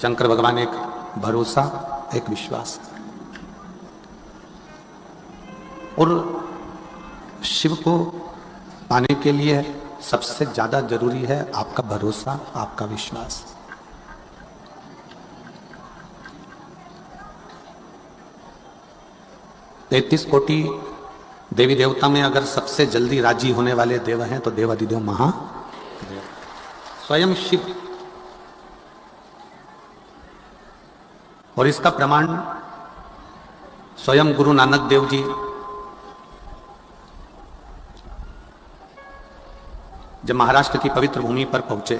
शंकर भगवान एक भरोसा, एक विश्वास, और शिव को पाने के लिए सबसे ज्यादा जरूरी है आपका भरोसा, आपका विश्वास। तैतीस कोटि देवी देवता में अगर सबसे जल्दी राजी होने वाले देव हैं तो देवाधिदेव महादेव स्वयं शिव। और इसका प्रमाण स्वयं गुरु नानक देव जी जब महाराष्ट्र की पवित्र भूमि पर पहुंचे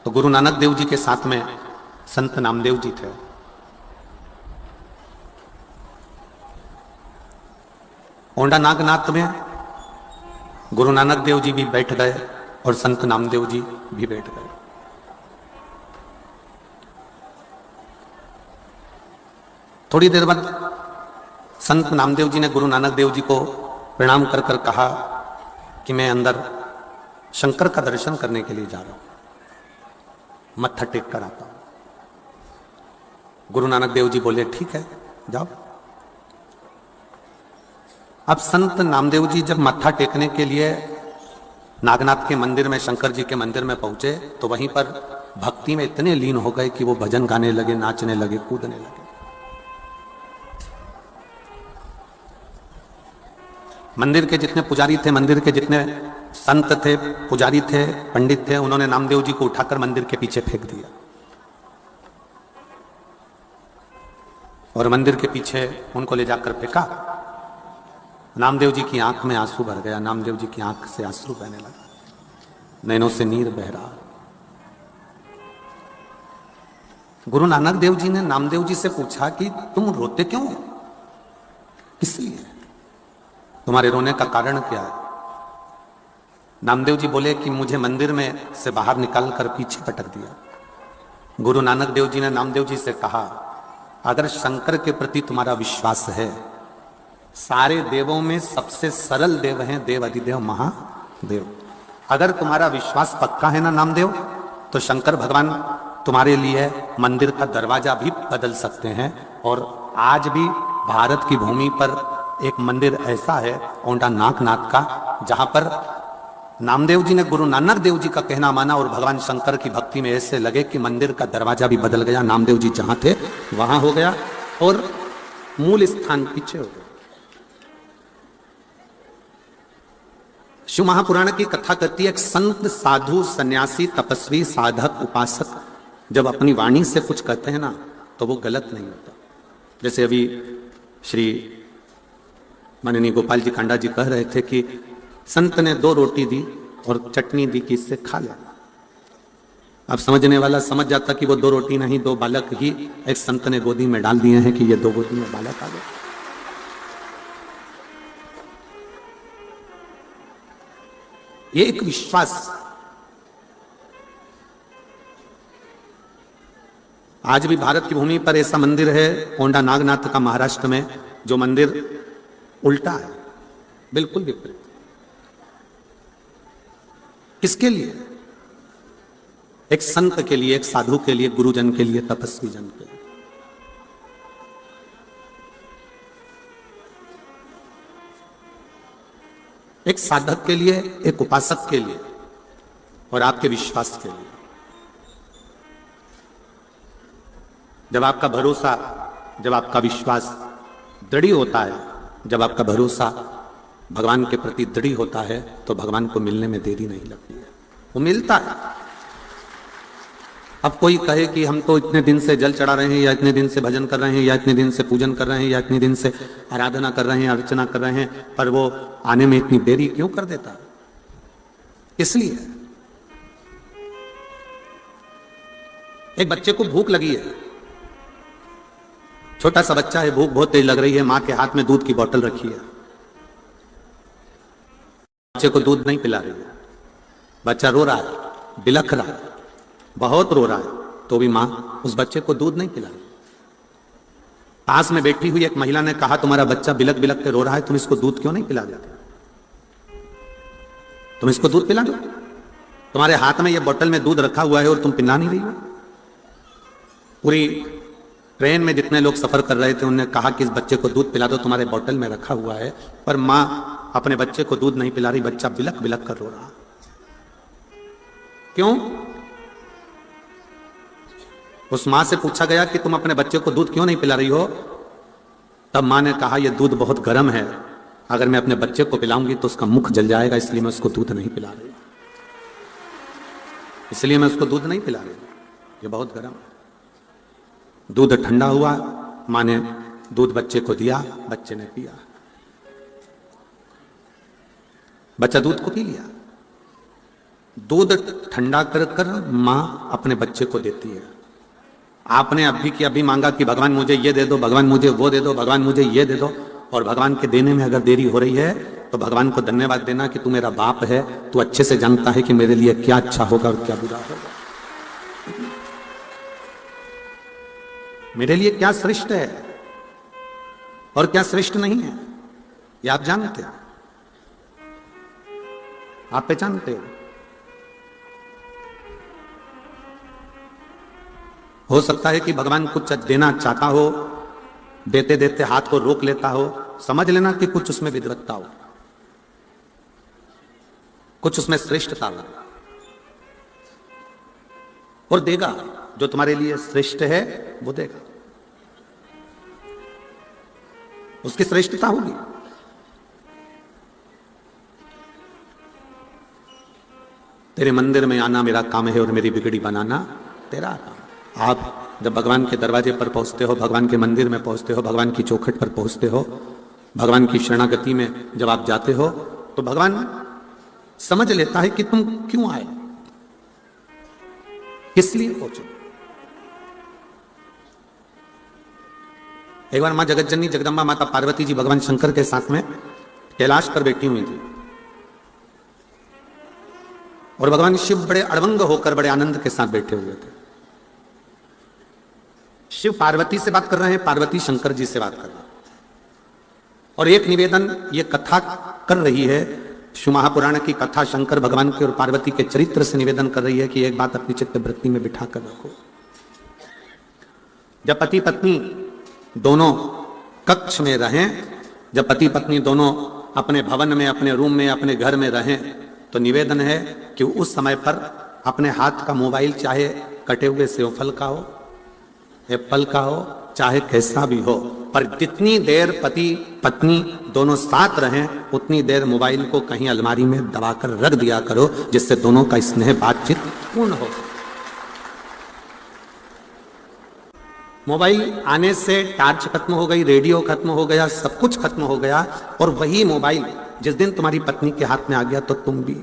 तो गुरु नानक देव जी के साथ में संत नामदेव जी थे। ओंडा नागनाथ में गुरु नानक देव जी भी बैठ गए और संत नामदेव जी भी बैठ गए। थोड़ी देर बाद संत नामदेव जी ने गुरु नानक देव जी को प्रणाम कर कर कहा कि मैं अंदर शंकर का दर्शन करने के लिए जा रहा हूं, मत्था टेक कर आता हूं। गुरु नानक देव जी बोले ठीक है जाओ। अब संत नामदेव जी जब मत्था टेकने के लिए नागनाथ के मंदिर में, शंकर जी के मंदिर में पहुंचे तो वहीं पर भक्ति में इतने लीन हो गए कि वो भजन गाने लगे, नाचने लगे, कूदने लगे। मंदिर के जितने पुजारी थे, मंदिर के जितने संत थे, पुजारी थे, पंडित थे, उन्होंने नामदेव जी को उठाकर मंदिर के पीछे फेंक दिया और मंदिर के पीछे उनको ले जाकर फेंका। नामदेव जी की आंख में आंसू भर गया, नामदेव जी की आंख से आंसू बहने लगा, नैनों से नीर बह रहा। गुरु नानक देव जी ने नामदेव जी से पूछा कि तुम रोते क्यों हो, किस लिए, तुम्हारे रोने का कारण क्या है? नामदेव जी बोले कि मुझे मंदिर में से बाहर निकाल कर पीछे पटक दिया। गुरु नानक देव जी ने नामदेव जी से कहा अगर शंकर के प्रति तुम्हारा विश्वास है, सारे देवों में सबसे सरल देव हैं देव अधिदेव महादेव, अगर तुम्हारा विश्वास पक्का है ना नामदेव, तो शंकर भगवान तुम्हारे लिए मंदिर का दरवाजा भी बदल सकते हैं। और आज भी भारत की भूमि पर एक मंदिर ऐसा है ओंडा नागनाथ का, जहां पर नामदेव जी ने गुरु नानक देव जी का कहना माना और भगवान शंकर की भक्ति में ऐसे लगे कि मंदिर का दरवाजा भी बदल गया। नामदेव जी जहां थे वहां हो गया और मूल स्थान पीछे हो गया। शिव महापुराण की कथा कहती है एक संत, साधु, सन्यासी, तपस्वी, साधक, उपासक जब अपनी वाणी से कुछ कहते हैं ना तो वो गलत नहीं होता। जैसे अभी श्री माननीय गोपाल जी कांडा जी कह रहे थे कि संत ने 2 रोटी दी और चटनी दी कि इससे खा ले। अब समझने वाला समझ जाता कि वो 2 रोटी नहीं 2 बालक ही एक संत ने गोदी में डाल दिए हैं कि ये 2 गोदी में बालक आ गए। ये एक विश्वास। आज भी भारत की भूमि पर ऐसा मंदिर है ओंडा नागनाथ का, महाराष्ट्र में, जो मंदिर उल्टा है, बिल्कुल विपरीत। किसके लिए? एक संत के लिए, एक साधु के लिए, गुरुजन के लिए, तपस्वी जन के लिए। एक साधक के लिए, एक उपासक के लिए और आपके विश्वास के लिए। जब आपका भरोसा, जब आपका विश्वास दृढ़ होता है, जब आपका भरोसा भगवान के प्रति दृढ़ होता है तो भगवान को मिलने में देरी नहीं लगती है, वो मिलता है। अब कोई कहे कि हम तो इतने दिन से जल चढ़ा रहे हैं, या इतने दिन से भजन कर रहे हैं, या इतने दिन से पूजन कर रहे हैं, या इतने दिन से आराधना कर रहे हैं, अर्चना कर रहे हैं, पर वो आने में इतनी देरी क्यों कर देता है? इसलिए एक बच्चे को भूख लगी है, छोटा सा बच्चा है, भूख बहुत तेज लग रही है, मां के हाथ में दूध की बोतल रखी है, बच्चे को दूध नहीं पिला रही है, बच्चा रो रहा है, बिलख रहा है, बहुत रो रहा है, तो भी मां उस बच्चे को दूध नहीं पिला रही। पास में बैठी हुई एक महिला ने कहा तुम्हारा बच्चा बिलख बिलख के रो रहा है, तुम इसको दूध क्यों नहीं पिला देते, तुम इसको दूध पिला दो। तुम्हारे हाथ में ये बोतल में दूध रखा हुआ है और तुम पिला नहीं रही हो। पूरी ट्रेन में जितने लोग सफर कर रहे थे उन्होंने कहा कि इस बच्चे को दूध पिला दो, तुम्हारे बोतल में रखा हुआ है, पर मां अपने बच्चे को दूध नहीं पिला रही, बच्चा बिलक बिलक कर रो रहा। क्यों? उस मां से पूछा गया कि तुम अपने बच्चे को दूध क्यों नहीं पिला रही हो? तब मां ने कहा यह दूध बहुत गर्म है, अगर मैं अपने बच्चे को पिलाऊंगी तो उसका मुख जल जाएगा, इसलिए मैं उसको दूध नहीं पिला रही, इसलिए मैं उसको दूध नहीं पिला रही, ये बहुत गर्म है। दूध ठंडा हुआ, मां ने दूध बच्चे को दिया, बच्चे ने पिया, बच्चा दूध को पी लिया। दूध ठंडा कर कर मां अपने बच्चे को देती है। आपने अभी की अभी मांगा कि भगवान मुझे ये दे दो, भगवान मुझे वो दे दो, भगवान मुझे ये दे दो, और भगवान के देने में अगर देरी हो रही है तो भगवान को धन्यवाद देना कि तू मेरा बाप है, तू अच्छे से जानता है कि मेरे लिए क्या अच्छा होगा और क्या बुरा होगा, मेरे लिए क्या श्रेष्ठ है और क्या श्रेष्ठ नहीं है, ये आप जानते हो, आप पहचानते हो सकता है कि भगवान कुछ देना चाहता हो, देते देते हाथ को रोक लेता हो, समझ लेना कि कुछ उसमें विद्वत्ता हो, कुछ उसमें श्रेष्ठता हो, और देगा जो तुम्हारे लिए श्रेष्ठ है वो देगा, उसकी श्रेष्ठता होगी। तेरे मंदिर में आना मेरा काम है और मेरी बिगड़ी बनाना तेरा काम। आप जब भगवान के दरवाजे पर पहुंचते हो, भगवान के मंदिर में पहुंचते हो, भगवान की चौखट पर पहुंचते हो, भगवान की शरणागति में जब आप जाते हो तो भगवान समझ लेता है कि तुम क्यों आए, किस लिए पहुंचे। एक बार मां जगतजननी जगदम्बा माता पार्वती जी भगवान शंकर के साथ में कैलाश पर बैठी हुई थी, और भगवान शिव बड़े अड़वंग होकर बड़े आनंद के साथ बैठे हुए थे। शिव पार्वती से बात कर रहे हैं, पार्वती शंकर जी से बात कर रहे हैं, और एक निवेदन ये कथा कर रही है, शिव महापुराण की कथा शंकर भगवान के और पार्वती के चरित्र से निवेदन कर रही है कि एक बात अपनी चित्त वृत्ति में बिठा कर रखो। जब पति पत्नी दोनों कक्ष में रहें, जब पति पत्नी दोनों अपने भवन में, अपने रूम में, अपने घर में रहें, तो निवेदन है कि उस समय पर अपने हाथ का मोबाइल चाहे कटे हुए सेवफल का हो, एप्पल का हो, चाहे कैसा भी हो, पर जितनी देर पति पत्नी दोनों साथ रहें उतनी देर मोबाइल को कहीं अलमारी में दबाकर रख दिया करो, जिससे दोनों का स्नेह बातचीत पूर्ण हो। मोबाइल आने से टार्च खत्म हो गई, रेडियो खत्म हो गया, सब कुछ खत्म हो गया, और वही मोबाइल जिस दिन तुम्हारी पत्नी के हाथ में आ गया तो तुम भी।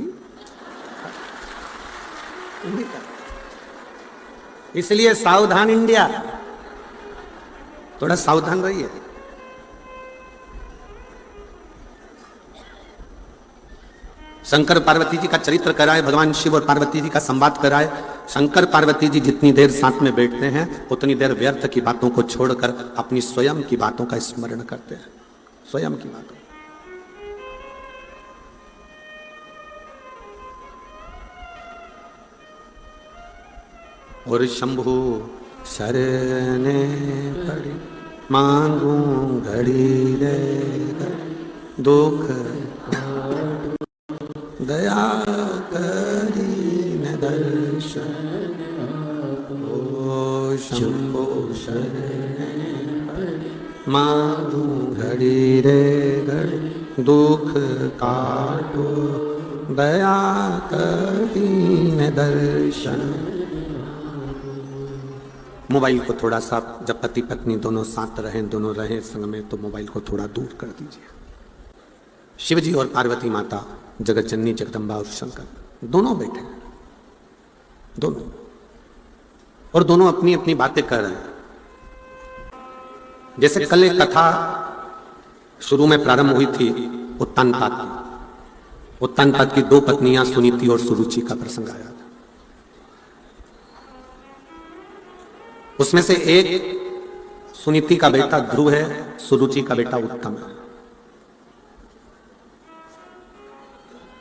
इसलिए सावधान इंडिया, थोड़ा सावधान रहिए। शंकर पार्वती जी का चरित्र कराए, भगवान शिव और पार्वती जी का संवाद कराए। शंकर पार्वती जी जितनी देर साथ में बैठते हैं उतनी देर व्यर्थ की बातों को छोड़कर अपनी स्वयं की बातों का स्मरण करते हैं, स्वयं की बातों। और शंभु शरणे पड़ी मांगू घड़ी रे दुख दया करी न दर्शन। ओ शंभु शरणे पड़ी मांगू घड़ी रे घड़ी दुख काटो दया करी न दर्शन। मोबाइल को थोड़ा सा, जब पति पत्नी दोनों साथ रहें, दोनों रहें संग में, तो मोबाइल को थोड़ा दूर कर दीजिए। शिव जी और पार्वती माता, जगतजननी जगदम्बा और शंकर दोनों बैठे हैं, दोनों, और दोनों अपनी अपनी बातें कर रहे हैं। जैसे कल एक कथा शुरू में प्रारंभ हुई थी उत्तानपाद की। उत्तानपाद की दो पत्नियां सुनीति और सुरुचि का प्रसंग आया था। उसमें से एक सुनीति का बेटा ध्रुव है, सुरुचि का बेटा उत्तम है।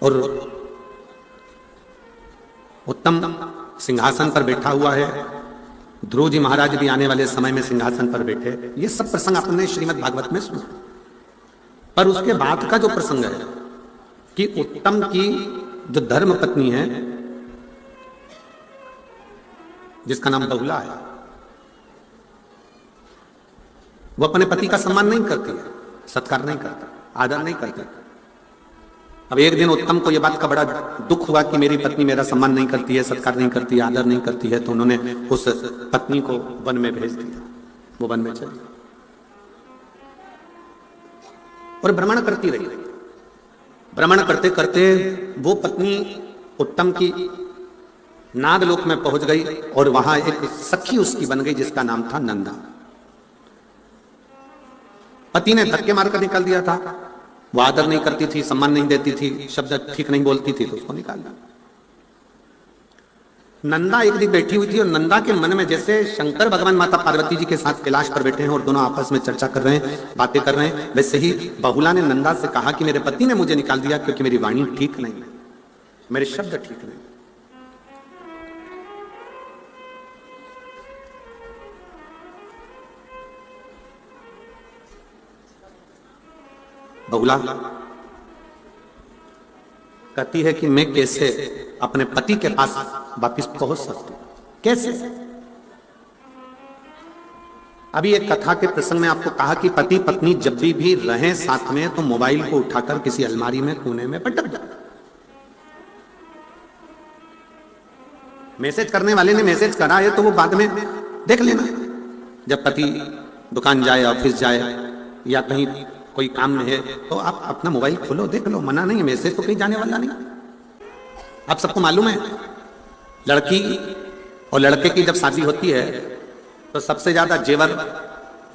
और उत्तम सिंहासन पर बैठा हुआ है, ध्रुव जी महाराज भी आने वाले समय में सिंहासन पर बैठे। ये सब प्रसंग आपने श्रीमद् भागवत में सुना। पर उसके बाद का जो प्रसंग है कि उत्तम की जो धर्म पत्नी है, जिसका नाम बहुला है, वो अपने पति का सम्मान नहीं करती है, सत्कार नहीं करता, आदर नहीं करती। अब एक दिन उत्तम को यह बात का बड़ा दुख हुआ कि मेरी पत्नी मेरा सम्मान नहीं करती है, सत्कार नहीं करती है, आदर नहीं करती है, तो उन्होंने उस पत्नी को वन में भेज दिया। वो वन में चली और भ्रमण करती रही। भ्रमण करते करते वो पत्नी उत्तम की नागलोक में पहुंच गई और वहां एक सखी उसकी बन गई जिसका नाम था नंदा। पति ने धक्के मारकर निकाल दिया था। वो आदर नहीं करती थी, सम्मान नहीं देती थी, शब्द ठीक नहीं बोलती थी, तो उसको निकाल दिया। नंदा एक दिन बैठी हुई थी और नंदा के मन में जैसे शंकर भगवान माता पार्वती जी के साथ कैलाश पर बैठे हैं और दोनों आपस में चर्चा कर रहे हैं, बातें कर रहे हैं, वैसे ही बहुला ने नंदा से कहा कि मेरे पति ने मुझे निकाल दिया क्योंकि मेरी वाणी ठीक नहीं है, मेरे शब्द ठीक नहीं। बहुला कहती है कि मैं कैसे अपने पति के पास वापिस पहुंच सकती हूं, कैसे? अभी एक कथा के प्रसंग में आपको कहा कि पति पत्नी जब भी रहें साथ में तो मोबाइल को उठाकर किसी अलमारी में कोने में पटक जाए। मैसेज करने वाले ने मैसेज करा है तो वो बाद में देख लेना। जब पति दुकान जाए, ऑफिस जाए या कहीं कोई काम में है तो आप अपना मोबाइल खोलो, देख लो, मना नहीं है, मैसेज तो कहीं जाने वाला नहीं। आप सबको मालूम है लड़की और लड़के की जब शादी होती है तो सबसे ज्यादा जेवर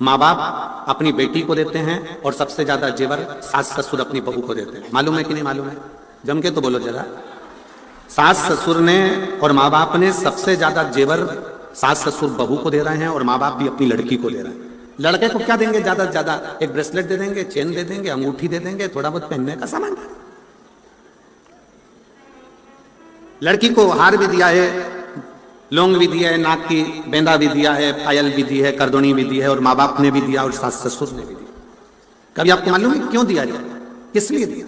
माँ बाप अपनी बेटी को देते हैं और सबसे ज्यादा जेवर सास ससुर अपनी बहू को देते हैं। मालूम है कि नहीं मालूम है? जम के तो बोलो जरा। सास ससुर ने और माँ बाप ने सबसे ज्यादा जेवर सास ससुर बहू को दे रहे हैं और माँ बाप भी अपनी लड़की को दे रहे हैं। लड़के को क्या देंगे? ज्यादा से ज्यादा एक ब्रेसलेट दे देंगे, चेन दे देंगे, अंगूठी दे देंगे, थोड़ा बहुत पहनने का सामान। लड़की को हार भी दिया है, लौंग भी दिया है, नाक की बेंदा भी दिया है, पायल भी दी है, करदोनी भी दी है और माँ बाप ने भी दिया और सास ससुर ने भी दिया। कभी आपको मालूम है क्यों दिया जाए? किस लिए दिया?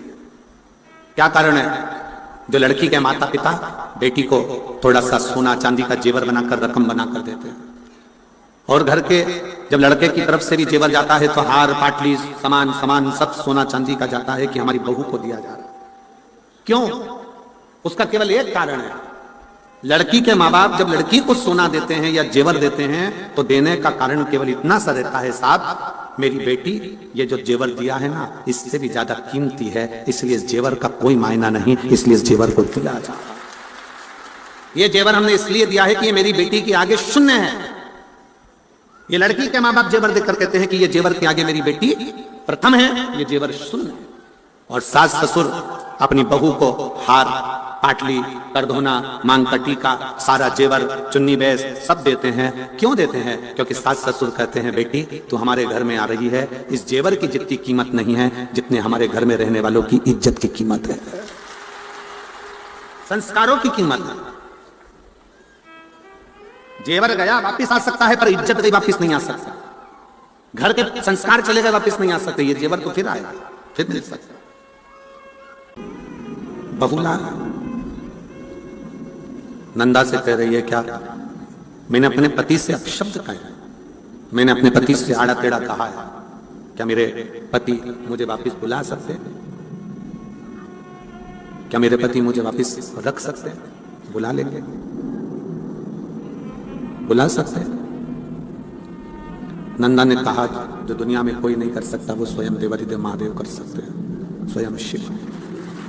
क्या कारण है? जो लड़की के माता पिता बेटी को थोड़ा सा सोना चांदी का जेवर बनाकर, रकम बनाकर देते हैं और घर के जब लड़के की तरफ से भी जेवर जाता है तो हार पाटली सामान सब सोना चांदी का जाता है कि हमारी बहू को दिया जा रहा है। क्यों? उसका केवल एक कारण है। लड़की के माँ बाप जब लड़की को सोना देते हैं या जेवर देते हैं तो देने का कारण केवल इतना सा रहता है, साहब मेरी बेटी ये जो जेवर दिया है ना इससे भी ज्यादा कीमती है, इसलिए इस जेवर का कोई मायना नहीं, इसलिए इस जेवर को दिया जा रहा। ये जेवर हमने इसलिए दिया है कि ये मेरी बेटी के आगे शून्य है। ये लड़की के माँ बाप जेवर देकर कहते हैं कि ये जेवर के आगे मेरी बेटी प्रथम है, ये जेवर शून्य है। और सास ससुर अपनी बहू को हार पाटली करधोना मांग का टीका सारा जेवर चुन्नी बैस सब देते हैं। क्यों देते हैं? क्योंकि सास ससुर कहते हैं बेटी तू हमारे घर में आ रही है, इस जेवर की जितनी कीमत नहीं है जितने हमारे घर में रहने वालों की इज्जत की कीमत है, संस्कारों की कीमत है। जेवर गया वापिस आ सकता है पर इज्जत गई वापिस नहीं आ सकता। घर के संस्कार चले गए वापिस नहीं आ सकते, ये जेवर तो फिर आएगा, फिर मिल सकता। बहुला नंदा से कह रही है क्या मैंने अपने पति से अपशब्द कहे, मैंने अपने पति से आड़ा टेढ़ा कहा है, क्या मेरे पति मुझे वापिस बुला सकते हैं? क्या मेरे पति मुझे वापिस रख सकते हैं? बुला लेंगे, बुला सकते हैं। नंदा ने कहा जो दुनिया में कोई नहीं कर सकता वो स्वयं देवादिदेव महादेव कर सकते हैं, स्वयं शिव।